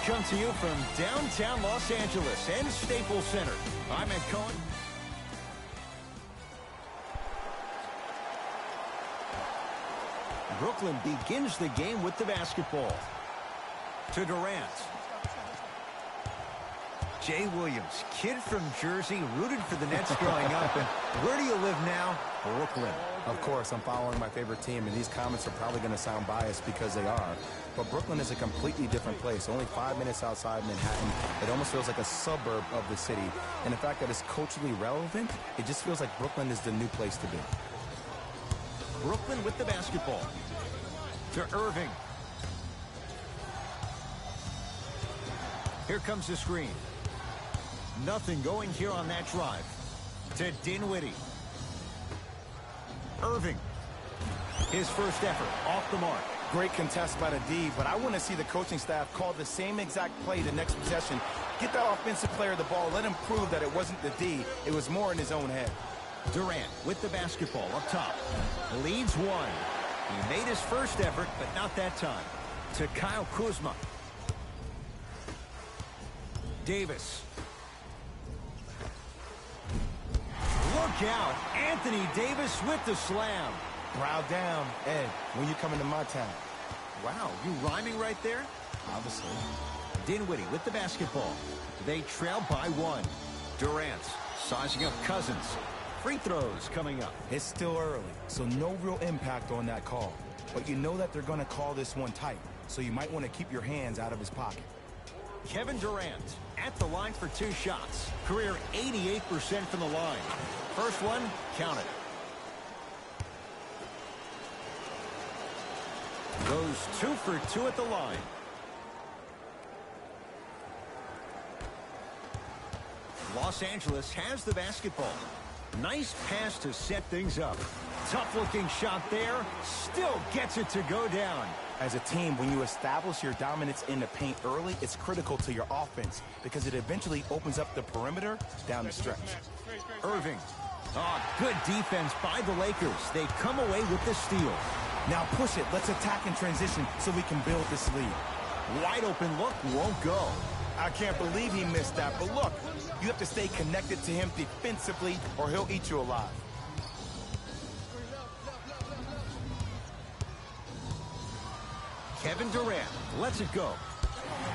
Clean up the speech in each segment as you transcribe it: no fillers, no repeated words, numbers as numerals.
come to you from downtown Los Angeles and Staples Center. I'm Ed Cohen. Brooklyn begins the game with the basketball. To Durant. Jay Williams, kid from Jersey, rooted for the Nets growing up. And where do you live now? Brooklyn. Of course, I'm following my favorite team, and these comments are probably going to sound biased because they are. But Brooklyn is a completely different place. Only 5 minutes outside Manhattan. It almost feels like a suburb of the city. And the fact that it's culturally relevant, it just feels like Brooklyn is the new place to be. Brooklyn with the basketball. To Irving. Here comes the screen. Nothing going here on that drive. To Dinwiddie. Irving. His first effort off the mark. Great contest by the D, but I want to see the coaching staff call the same exact play the next possession. Get that offensive player the ball. Let him prove that it wasn't the D. It was more in his own head. Durant with the basketball up top. Leads one. He made his first effort, but not that time. To Kyle Kuzma. Davis. Look out. Anthony Davis with the slam. Brow down. Ed, when you come into my town. Wow, you rhyming right there? Obviously. Dinwiddie with the basketball. They trail by one. Durant sizing up Cousins. Free throws coming up. It's still early, so no real impact on that call. But you know that they're going to call this one tight, so you might want to keep your hands out of his pocket. Kevin Durant at the line for 2 shots. Career 88% from the line. First one, count it. Goes 2 for 2 at the line. Los Angeles has the basketball. Nice pass to set things up. Tough-looking shot there. Still gets it to go down. As a team, when you establish your dominance in the paint early, it's critical to your offense because it eventually opens up the perimeter down the stretch. Irving. Oh, good defense by the Lakers. They come away with the steal. Now push it. Let's attack in transition so we can build this lead. Wide open look won't go. I can't believe he missed that, but look, you have to stay connected to him defensively or he'll eat you alive. Kevin Durant lets it go.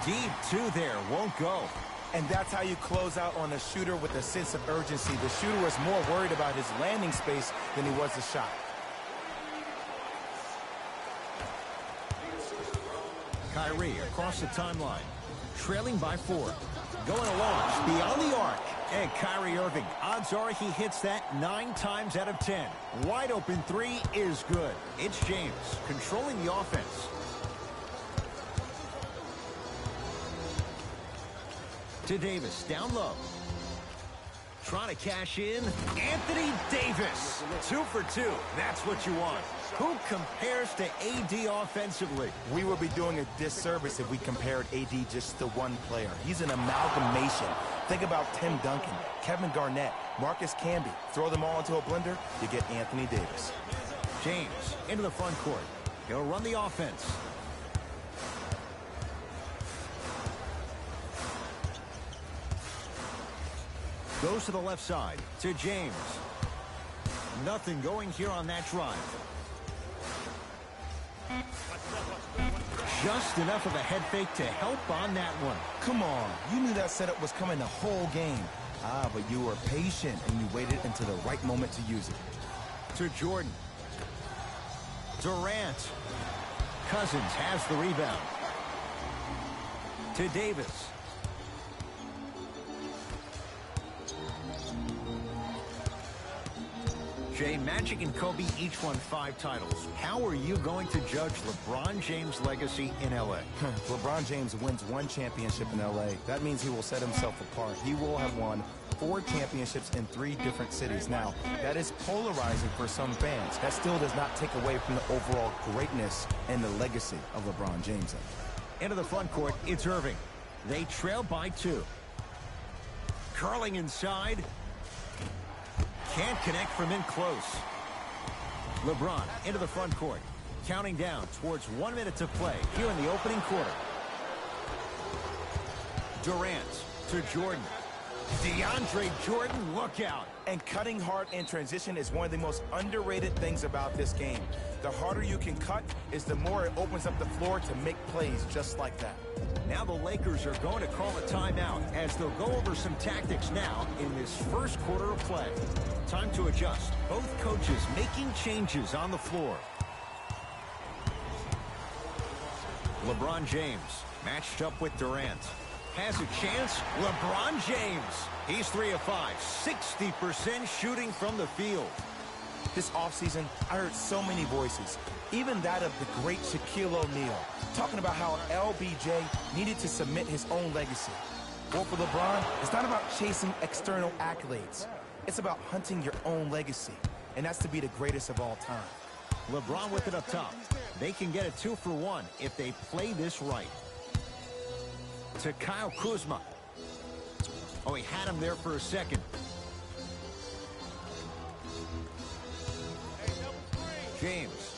Deep 2 there, won't go. And that's how you close out on a shooter with a sense of urgency. The shooter was more worried about his landing space than he was the shot. Kyrie across the timeline. Trailing by 4. Going to launch beyond the arc. And Kyrie Irving, odds are he hits that 9 times out of 10. Wide open 3 is good. It's James controlling the offense. To Davis, down low. Trying to cash in. Anthony Davis. 2 for 2. That's what you want. Who compares to AD offensively? We would be doing a disservice if we compared AD just to one player. He's an amalgamation. Think about Tim Duncan, Kevin Garnett, Marcus Camby. Throw them all into a blender, you get Anthony Davis. James into the front court. He'll run the offense. Goes to the left side to James. Nothing going here on that drive. Just enough of a head fake to help on that one. Come on, you knew that setup was coming the whole game. But you were patient and you waited until the right moment to use it. To Jordan. Durant. Cousins has the rebound. To Davis. Jay, Magic and Kobe each won 5 titles. How are you going to judge LeBron James' legacy in L.A.? LeBron James wins 1 championship in L.A. That means he will set himself apart. He will have won 4 championships in 3 different cities. Now, that is polarizing for some fans. That still does not take away from the overall greatness and the legacy of LeBron James. Into the front court, it's Irving. They trail by 2. Curling inside. Can't connect from in close. LeBron into the front court. Counting down towards 1 minute to play here in the opening quarter. Durant to Jordan. DeAndre Jordan, look out. And cutting hard in transition is one of the most underrated things about this game. The harder you can cut is the more it opens up the floor to make plays just like that. Now the Lakers are going to call a timeout as they'll go over some tactics now in this first quarter of play. Time to adjust. Both coaches making changes on the floor. LeBron James matched up with Durant. Has a chance. LeBron James. He's 3 of 5. 60% shooting from the field. This offseason, I heard so many voices, even that of the great Shaquille O'Neal, talking about how LBJ needed to submit his own legacy. Well, for LeBron, it's not about chasing external accolades. It's about hunting your own legacy, and that's to be the greatest of all time. LeBron with it up top. They can get a 2-for-1 if they play this right. To Kyle Kuzma. Oh, he had him there for a second. James.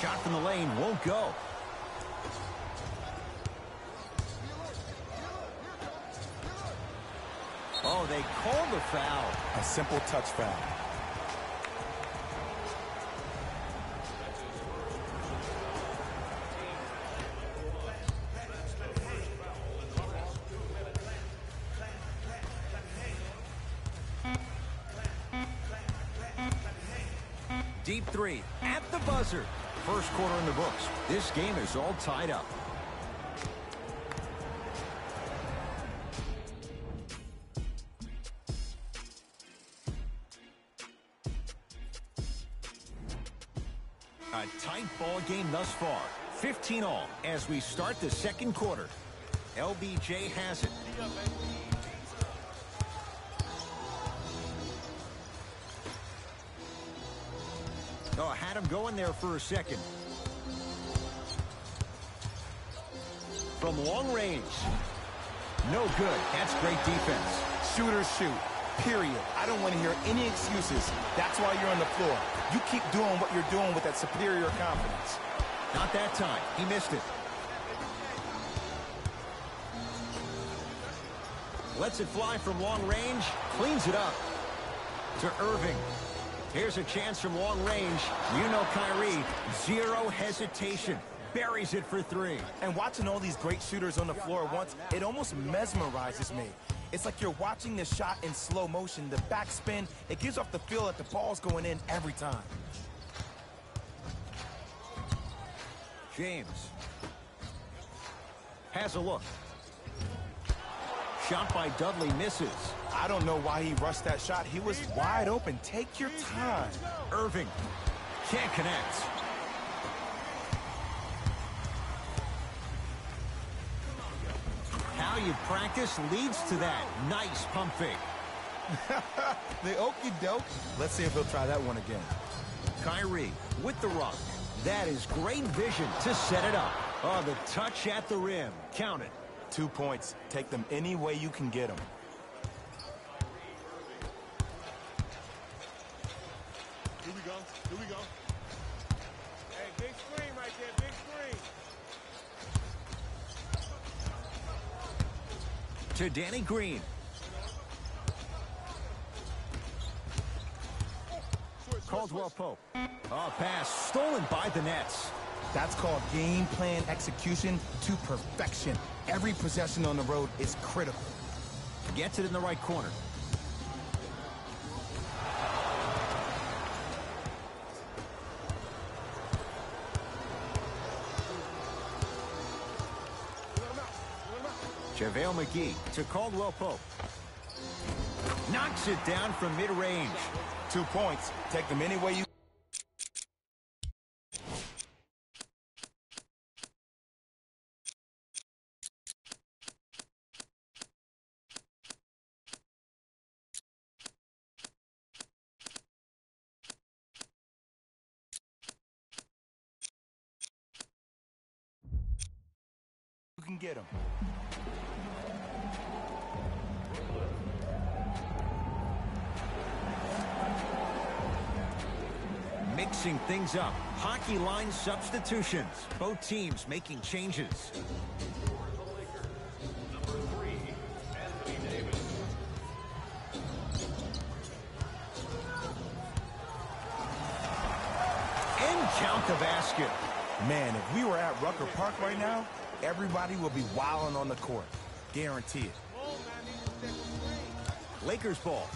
Shot from the lane won't go. Oh, they called the foul. A simple touch foul. Deep three at the buzzer. First quarter in the books. This game is all tied up. A tight ball game thus far. 15 all as we start the second quarter. LBJ has it. Oh, had him going there for a second. From long range. No good. That's great defense. Shooters shoot, period. I don't want to hear any excuses. That's why you're on the floor. You keep doing what you're doing with that superior confidence. Not that time. He missed it. Lets it fly from long range. Cleans it up. To Irving. Here's a chance from long range. You know Kyrie. Zero hesitation. Buries it for 3. And watching all these great shooters on the floor at once, it almost mesmerizes me. It's like you're watching the shot in slow motion. The backspin, it gives off the feel that the ball's going in every time. James. Has a look. Shot by Dudley misses. I don't know why he rushed that shot. He was wide open. Take your time. Irving can't connect. How you practice leads to that. Nice pump fake. The okie doke. Let's see if he'll try that one again. Kyrie with the rock. That is great vision to set it up. Oh, the touch at the rim. Count it. 2 points. Take them any way you can get them. Here we go. Here we go. Hey, big screen right there. Big screen. To Danny Green. Caldwell Pope. Oh, pass stolen by the Nets. That's called game plan execution to perfection. Every possession on the road is critical. Gets it in the right corner. JaVale McGee to Caldwell Pope. Knocks it down from mid-range. 2 points. Take them any way you can get them. Mixing things up. Hockey line substitutions. Both teams making changes. and count the basket. Man, if we were at Rucker Park right now, everybody will be wilding on the court. Guarantee it. Lakers ball.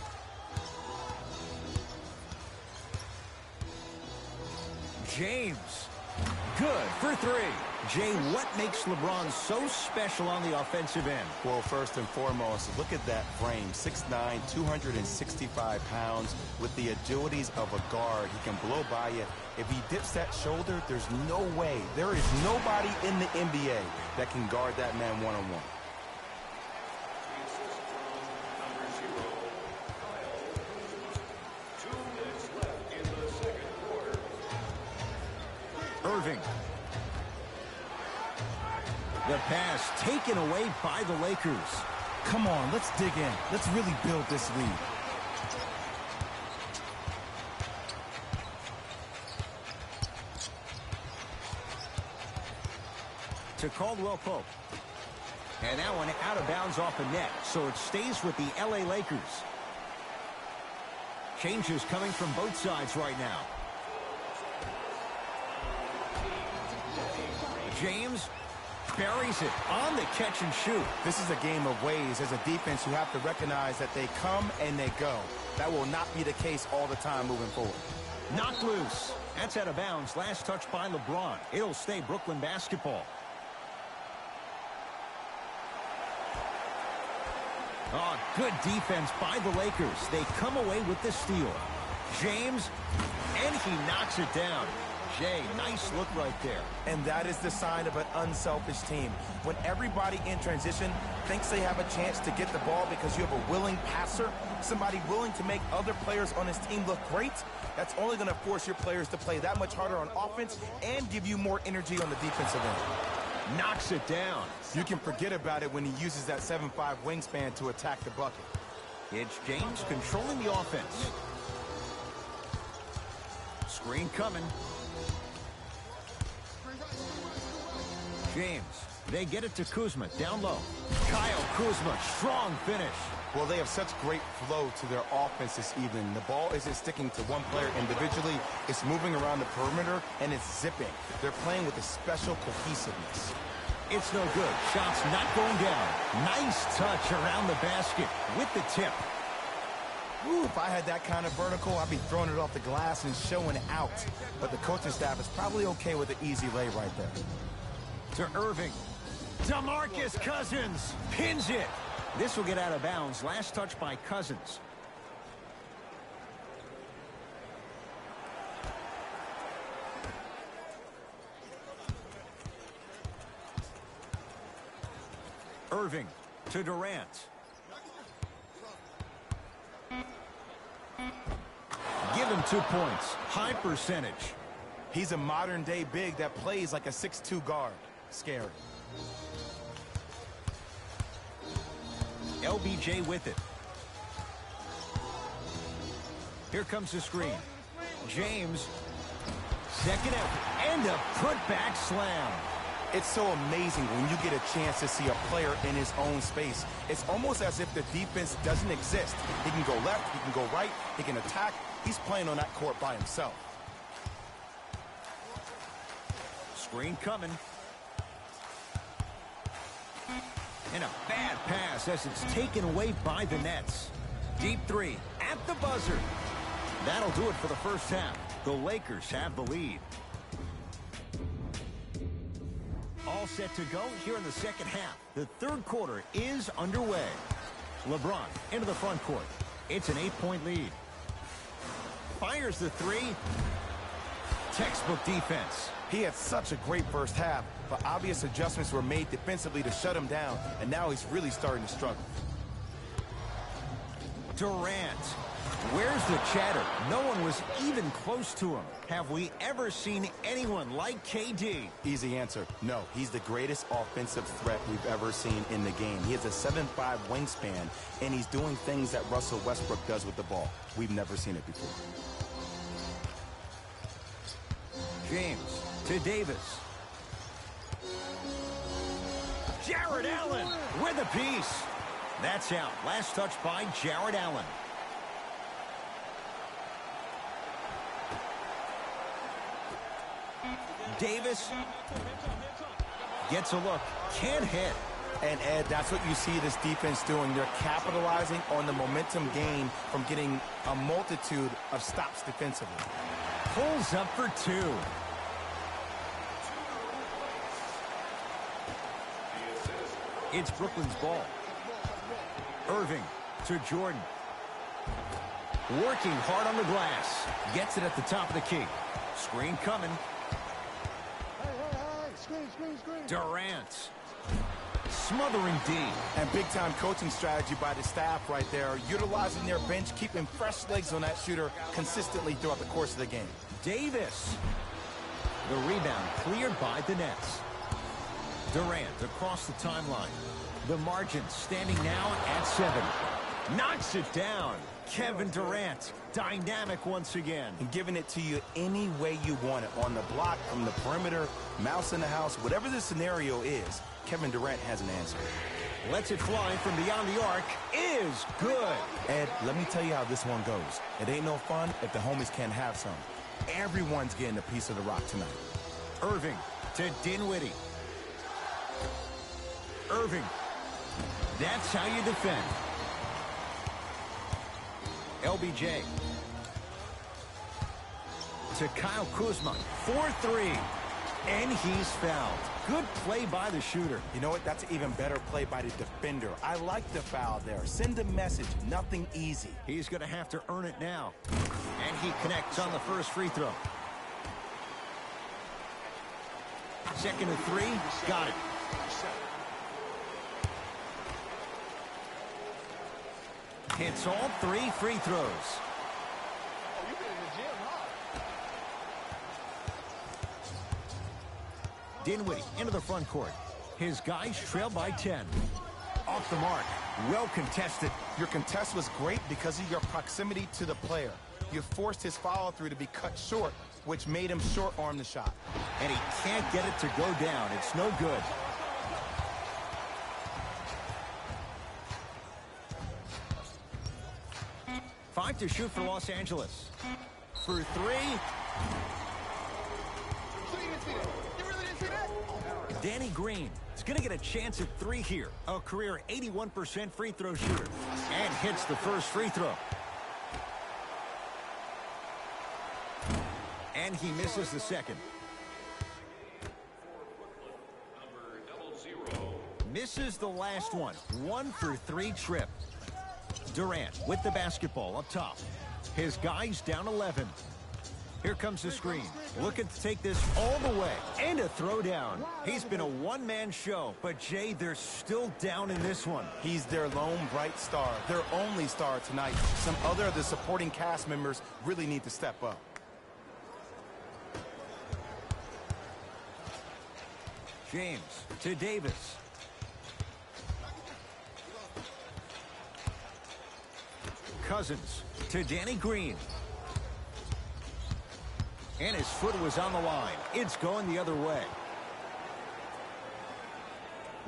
James. Good for three. Jay, what makes LeBron so special on the offensive end? Well, first and foremost, look at that frame. 6'9", 265 pounds. With the agilities of a guard, he can blow by you. If he dips that shoulder, there's no way. There is nobody in the NBA that can guard that man one-on-one. Irving. The pass taken away by the Lakers. Come on, let's dig in. Let's really build this lead. To Caldwell Pope. And that one out of bounds off the net, so it stays with the LA Lakers. Changes coming from both sides right now. James buries it on the catch and shoot. This is a game of ways. As a defense, you have to recognize that they come and they go. That will not be the case all the time moving forward. Knocked loose. That's out of bounds. Last touch by LeBron. It'll stay Brooklyn basketball. Oh, good defense by the Lakers. They come away with the steal. James, and he knocks it down. Jay, nice look right there. And that is the sign of an unselfish team. When everybody in transition thinks they have a chance to get the ball because you have a willing passer, somebody willing to make other players on his team look great, that's only going to force your players to play that much harder on offense and give you more energy on the defensive end. Knocks it down. You can forget about it when he uses that 7'5" wingspan to attack the bucket. It's James controlling the offense. Screen coming. James. They get it to Kuzma. Down low. Kyle Kuzma. Strong finish. Well, they have such great flow to their offense this evening. The ball isn't sticking to one player individually. It's moving around the perimeter, and it's zipping. They're playing with a special cohesiveness. It's no good. Shots not going down. Nice touch around the basket with the tip. Ooh, if I had that kind of vertical, I'd be throwing it off the glass and showing it out. But the coaching staff is probably okay with an easy lay right there. To Irving. DeMarcus Cousins pins it. This will get out of bounds. Last touch by Cousins. Irving to Durant. Give him 2 points. High percentage. He's a modern-day big that plays like a 6'2" guard. Scary. LBJ with it. Here comes the screen. James. Second effort. And a putback slam. It's so amazing when you get a chance to see a player in his own space. It's almost as if the defense doesn't exist. He can go left, he can go right, he can attack. He's playing on that court by himself. Screen coming. And a bad pass as it's taken away by the Nets. Deep three at the buzzer. That'll do it for the first half. The Lakers have the lead. All set to go here in the second half. The third quarter is underway. LeBron into the front court. It's an 8-point lead. Fires the three. Textbook defense. He had such a great first half, but obvious adjustments were made defensively to shut him down, and now he's really starting to struggle. Durant. Where's the chatter? No one was even close to him. Have we ever seen anyone like KD? Easy answer. No, he's the greatest offensive threat we've ever seen in the game. He has a 7'5" wingspan, and he's doing things that Russell Westbrook does with the ball. We've never seen it before. James to Davis. Jared Allen with a piece. That's out. Last touch by Jared Allen. Davis gets a look. Can't hit. And, Ed, that's what you see this defense doing. They're capitalizing on the momentum gain from getting a multitude of stops defensively. Pulls up for 2. It's Brooklyn's ball. Irving to Jordan. Working hard on the glass. Gets it at the top of the key. Screen coming. Screen. Durant. Smothering D. And big-time coaching strategy by the staff right there, utilizing their bench, keeping fresh legs on that shooter consistently throughout the course of the game. Davis. The rebound cleared by the Nets. Durant across the timeline. The margin standing now at 7. Knocks it down. Kevin Durant, dynamic once again. And giving it to you any way you want it, on the block, from the perimeter, mouse in the house, whatever the scenario is, Kevin Durant has an answer. Lets it fly from beyond the arc. Is good. Ed, let me tell you how this one goes. It ain't no fun if the homies can't have some. Everyone's getting a piece of the rock tonight. Irving to Dinwiddie. Irving. That's how you defend. LBJ. To Kyle Kuzma. 4-3. And he's fouled. Good play by the shooter. You know what? That's an even better play by the defender. I like the foul there. Send a message. Nothing easy. He's going to have to earn it now. And he connects on the first free throw. Second and 3. Got it. Hits all 3 free throws. Oh, you've been in the gym, huh? Dinwiddie into the front court. His guys trail by 10. Off the mark. Well contested. Your contest was great because of your proximity to the player. You forced his follow-through to be cut short, which made him short-arm the shot. And he can't get it to go down. It's no good. Five to shoot for Los Angeles. For 3. So you didn't see that? You really didn't see that? Danny Green is going to get a chance at 3 here. A career 81% free throw shooter. And hits the first free throw. And he misses the second. Misses the last one. 1 for 3 trip. Durant with the basketball up top. His guys down 11. Here comes the screen. Looking to take this all the way. And a throwdown. He's been a one-man show, but Jay, they're still down in this one. He's their lone bright star, their only star tonight. Some other of the supporting cast members really need to step up. James to Davis. Cousins to Danny Green. And his foot was on the line. It's going the other way.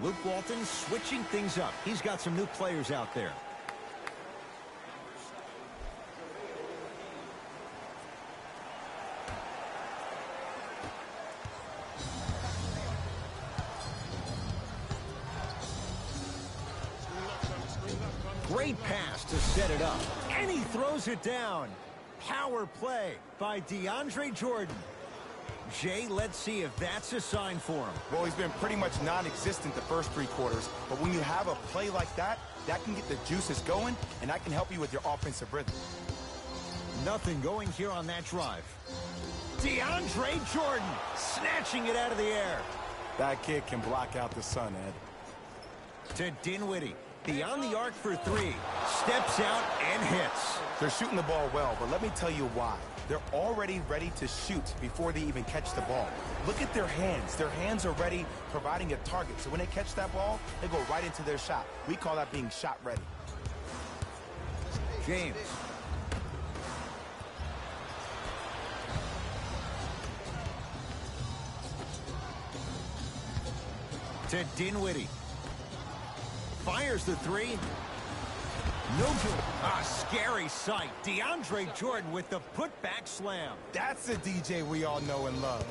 Luke Walton switching things up. He's got some new players out there. Great pass to set it up. And he throws it down. Power play by DeAndre Jordan. Jay, let's see if that's a sign for him. Well, he's been pretty much non-existent the first 3 quarters, but when you have a play like that, that can get the juices going, and that can help you with your offensive rhythm. Nothing going here on that drive. DeAndre Jordan snatching it out of the air. That kid can block out the sun, Ed. To Dinwiddie. Beyond the arc for 3. Steps out and hits. They're shooting the ball well, but let me tell you why. They're already ready to shoot before they even catch the ball. Look at their hands. Their hands are ready, providing a target. So when they catch that ball, they go right into their shot. We call that being shot ready. James. To Dinwiddie. Fires the 3. No good. A scary sight. DeAndre Jordan with the putback slam. That's the DJ we all know and love.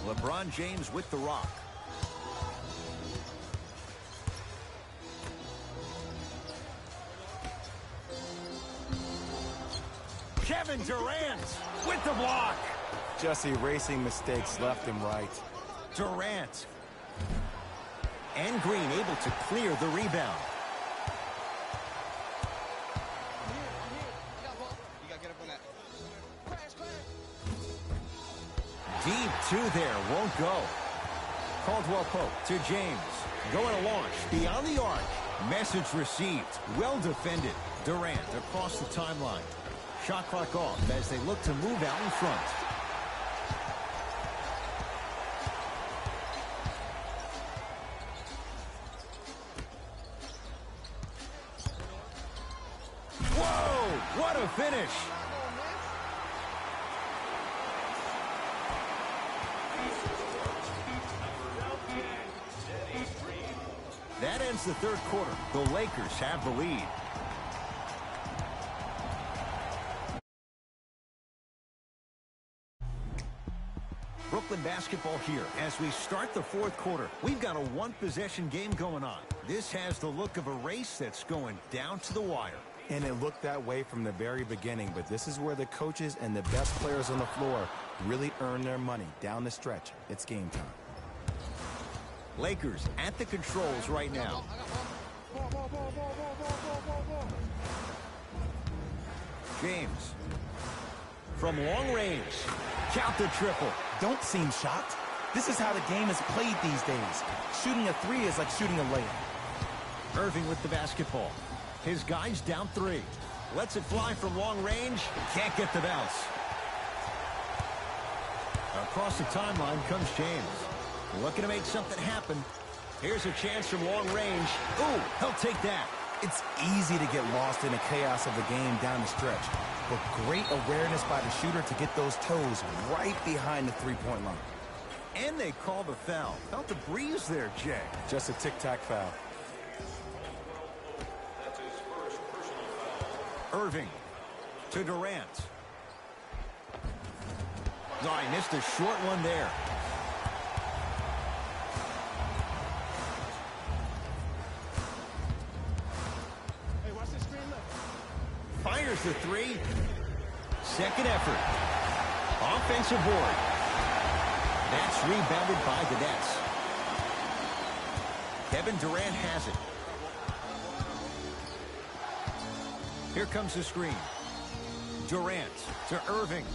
LeBron James with the rock. Kevin Durant with the block. Just erasing mistakes left and right. Durant. And Green able to clear the rebound. Deep two there, won't go. Caldwell Pope to James. Going to launch beyond the arc. Message received. Well defended. Durant across the timeline. Shot clock off as they look to move out in front. Whoa! What a finish! That ends the third quarter. The Lakers have the lead. Brooklyn basketball here as we start the fourth quarter. We've got a one-possession game going on. This has the look of a race that's going down to the wire. And it looked that way from the very beginning, but this is where the coaches and the best players on the floor really earn their money. Down the stretch, it's game time. Lakers at the controls right now. James. From long range. Count the triple. Don't seem shocked. This is how the game is played these days. Shooting a three is like shooting a layup. Irving with the basketball. His guy's down three. Lets it fly from long range. Can't get the bounce. Across the timeline comes James. Looking to make something happen. Here's a chance from long range. Ooh, he'll take that. It's easy to get lost in the chaos of the game down the stretch, but great awareness by the shooter to get those toes right behind the three-point line. And they call the foul. Felt the breeze there, Jay. Just a tic-tac foul. Irving to Durant. No, he missed a short one there. Hey, watch the screen, look. Fires the three. Second effort. Offensive board. That's rebounded by the Nets. Kevin Durant has it. Here comes the screen. Durant to Irving.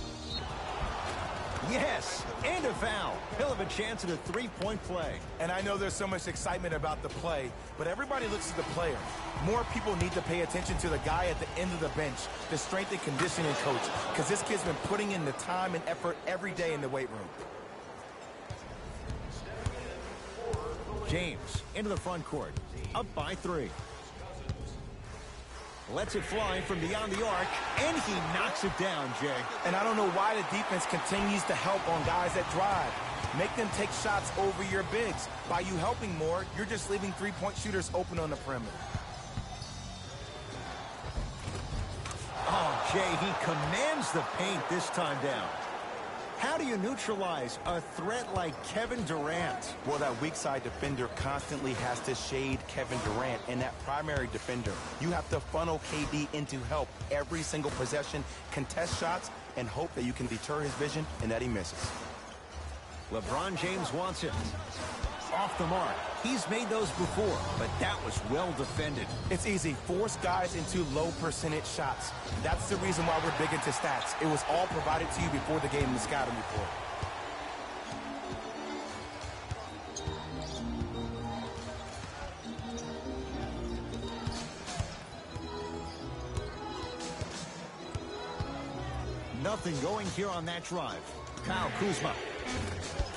Yes, and a foul. He'll have a chance at a three-point play. And I know there's so much excitement about the play, but everybody looks at the player. More people need to pay attention to the guy at the end of the bench, the strength and conditioning coach, because this kid's been putting in the time and effort every day in the weight room. James into the front court. Up by three. Lets it fly from beyond the arc, and he knocks it down, Jay. And I don't know why the defense continues to help on guys that drive. Make them take shots over your bigs. By you helping more, you're just leaving three-point shooters open on the perimeter. Oh, Jay, he commands the paint this time down. How do you neutralize a threat like Kevin Durant? Well, that weak side defender constantly has to shade Kevin Durant, and that primary defender, you have to funnel KD into help every single possession, contest shots, and hope that you can deter his vision and that he misses. LeBron James wants it. Off the mark. He's made those before, but that was well defended. It's easy. Force guys into low percentage shots. That's the reason why we're big into stats. It was all provided to you before the game in the scouting report. Nothing going here on that drive. Kyle Kuzma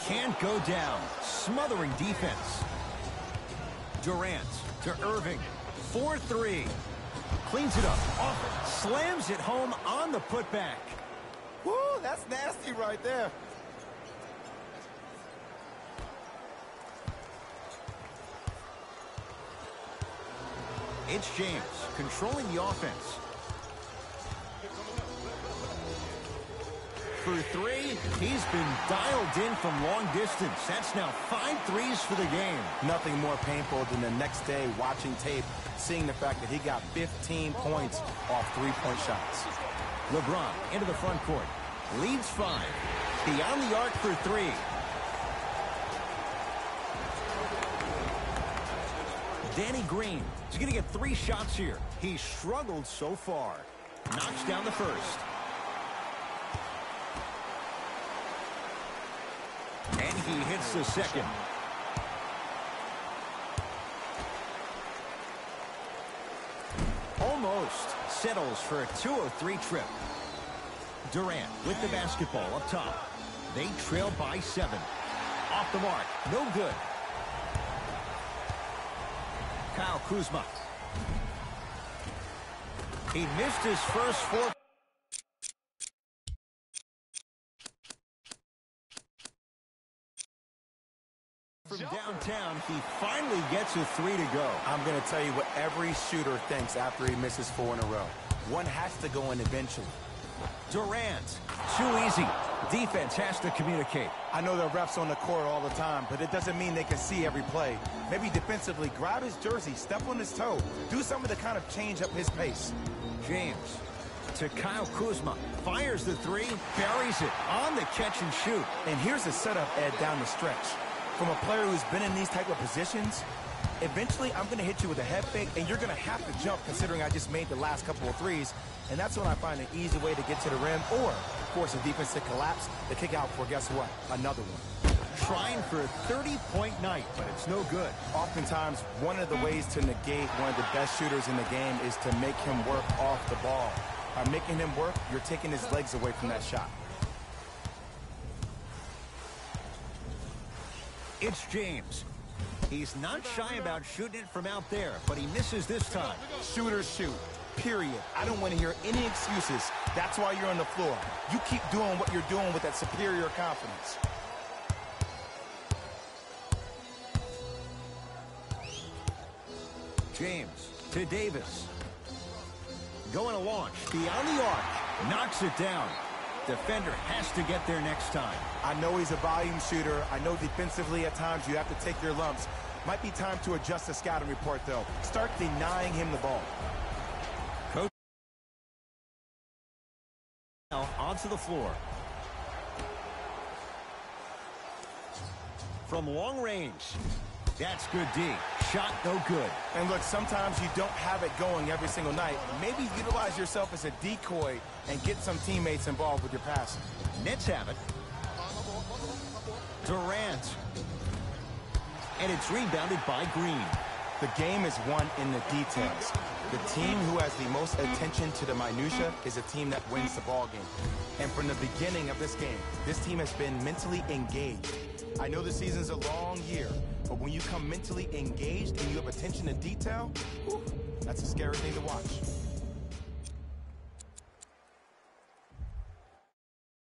can't go down. Smothering defense. Durant to Irving. 4-3. Cleans it up. Off it. Slams it home on the putback. Woo, that's nasty right there. It's James controlling the offense. For three, he's been dialed in from long distance. That's now 5 threes for the game. Nothing more painful than the next day watching tape, seeing the fact that he got 15 points off three-point shots. LeBron into the front court. Leads 5. Beyond the arc for 3. Danny Green is going to get 3 shots here. He struggled so far. Knocks down the first. And he hits the second. Almost settles for a 2-0-3 trip. Durant with the basketball up top. They trail by 7. Off the mark. No good. Kyle Kuzma. He missed his first 4. From downtown, he finally gets a 3 to go. I'm going to tell you what every shooter thinks after he misses 4 in a row. One has to go in eventually. Durant, too easy. Defense has to communicate. I know there are refs on the court all the time, but it doesn't mean they can see every play. Maybe defensively, grab his jersey, step on his toe, do something to kind of change up his pace. James to Kyle Kuzma. Fires the 3, buries it on the catch and shoot. And here's a setup, Ed, down the stretch. From a player who's been in these type of positions, eventually I'm going to hit you with a head fake, and you're going to have to jump considering I just made the last couple of threes. And that's when I find an easy way to get to the rim or force a defense to collapse to kick out for, guess what, another one. Trying for a 30-point night, but it's no good. Oftentimes, one of the ways to negate one of the best shooters in the game is to make him work off the ball. By making him work, you're taking his legs away from that shot. It's James. He's not shy about shooting it from out there, but he misses this time. Shooters shoot, period. I don't want to hear any excuses. That's why you're on the floor. You keep doing what you're doing with that superior confidence. James to Davis. Going to launch beyond the arc. Knocks it down. Defender has to get there next time. I know he's a volume shooter. I know defensively at times you have to take your lumps. Might be time to adjust the scouting report, though. Start denying him the ball. Coach now onto the floor. From long range. That's good D. Shot no good. And look, sometimes you don't have it going every single night. Maybe utilize yourself as a decoy and get some teammates involved with your passing. Nets have it. Durant. And it's rebounded by Green. The game is won in the details. The team who has the most attention to the minutia is a team that wins the ball game. And from the beginning of this game, this team has been mentally engaged. I know the season's a long year, but when you come mentally engaged and you have attention to detail, whew, that's a scary thing to watch.